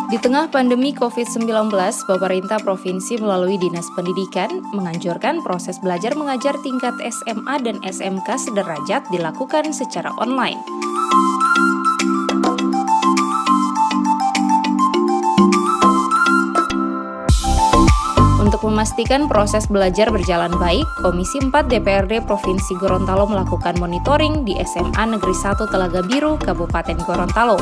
Di tengah pandemi COVID-19, pemerintah provinsi melalui Dinas Pendidikan menganjurkan proses belajar mengajar tingkat SMA dan SMK sederajat dilakukan secara online. Untuk memastikan proses belajar berjalan baik, Komisi 4 DPRD Provinsi Gorontalo melakukan monitoring di SMA Negeri 1 Telaga Biru, Kabupaten Gorontalo.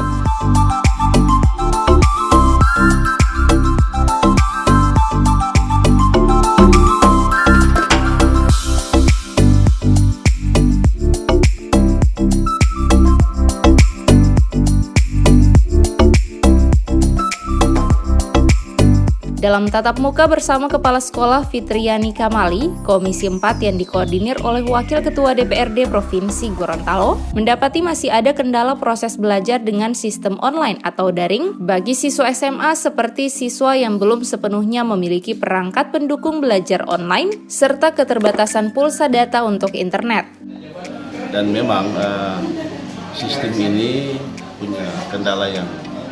Dalam tatap muka bersama Kepala Sekolah Fitriani Kamali, Komisi 4 yang dikoordinir oleh Wakil Ketua DPRD Provinsi Gorontalo, mendapati masih ada kendala proses belajar dengan sistem online atau daring bagi siswa SMA seperti siswa yang belum sepenuhnya memiliki perangkat pendukung belajar online, serta keterbatasan pulsa data untuk internet. Dan memang sistem ini punya kendala yang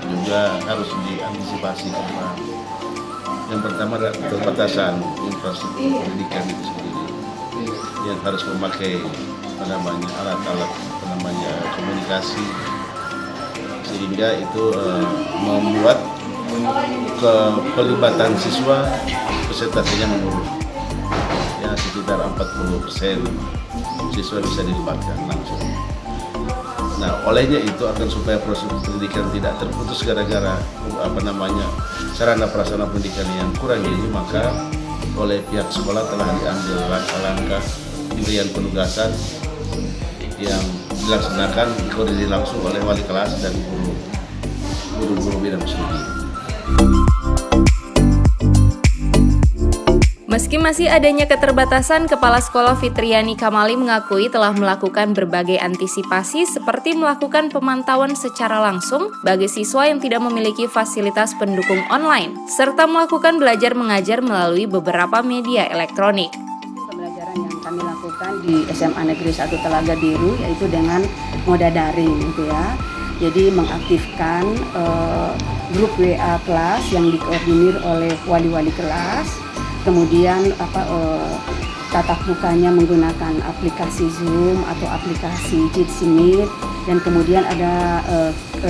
juga harus diantisipasi karena yang pertama adalah keterbatasan infrastruktur pendidikan itu sendiri yang harus memakai alat-alat komunikasi sehingga itu membuat pelibatan siswa persentasenya menurun. Ya, sekitar 40% siswa bisa dilibatkan langsung. Nah, olehnya itu akan supaya proses pendidikan tidak terputus gara-gara sarana prasarana pendidikan yang kurang ini, maka oleh pihak sekolah telah diambil langkah pemberian penugasan yang dilaksanakan dikoordinir langsung oleh wali kelas dan guru-guru bidang studi. Meski masih adanya keterbatasan, Kepala Sekolah Fitriani Kamali mengakui telah melakukan berbagai antisipasi seperti melakukan pemantauan secara langsung bagi siswa yang tidak memiliki fasilitas pendukung online, serta melakukan belajar mengajar melalui beberapa media elektronik. Pembelajaran yang kami lakukan di SMA Negeri 1 Telaga Biru yaitu dengan moda daring gitu ya. Jadi mengaktifkan grup WA kelas yang dikoordinir oleh wali-wali kelas. Kemudian tatap mukanya menggunakan aplikasi Zoom atau aplikasi Jitsi Meet, dan kemudian ada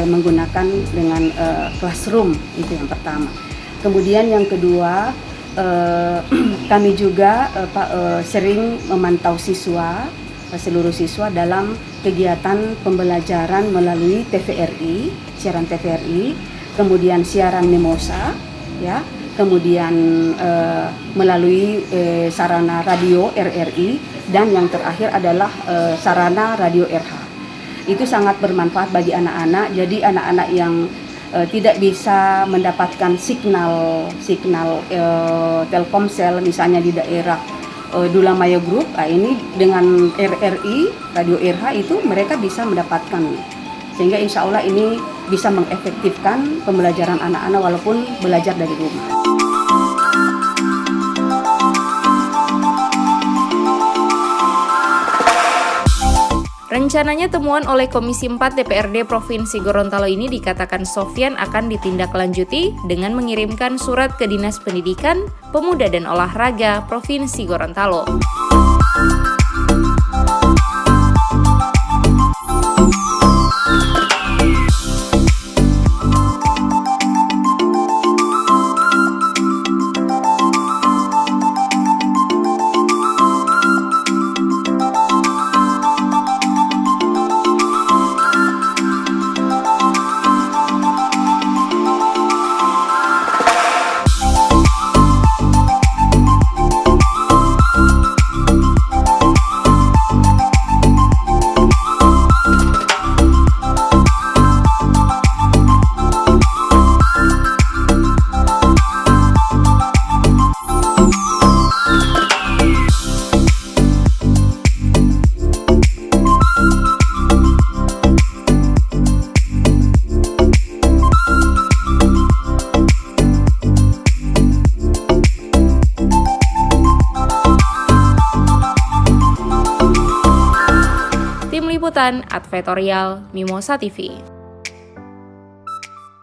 menggunakan dengan Classroom, itu yang pertama. Kemudian yang kedua, kami juga sering memantau siswa, seluruh siswa dalam kegiatan pembelajaran melalui TVRI, siaran TVRI, kemudian siaran Mimosa, ya. Kemudian melalui sarana radio RRI, dan yang terakhir adalah sarana radio RH. Itu sangat bermanfaat bagi anak-anak. Jadi anak-anak yang tidak bisa mendapatkan signal Telkomsel misalnya di daerah Dulamaya Group, ini dengan RRI radio RH itu mereka bisa mendapatkan, sehingga insya Allah ini bisa mengefektifkan pembelajaran anak-anak walaupun belajar dari rumah. Rencananya temuan oleh Komisi 4 DPRD Provinsi Gorontalo ini dikatakan Sofyan akan ditindaklanjuti dengan mengirimkan surat ke Dinas Pendidikan, Pemuda dan Olahraga Provinsi Gorontalo. Liputan Advertorial Mimosa TV.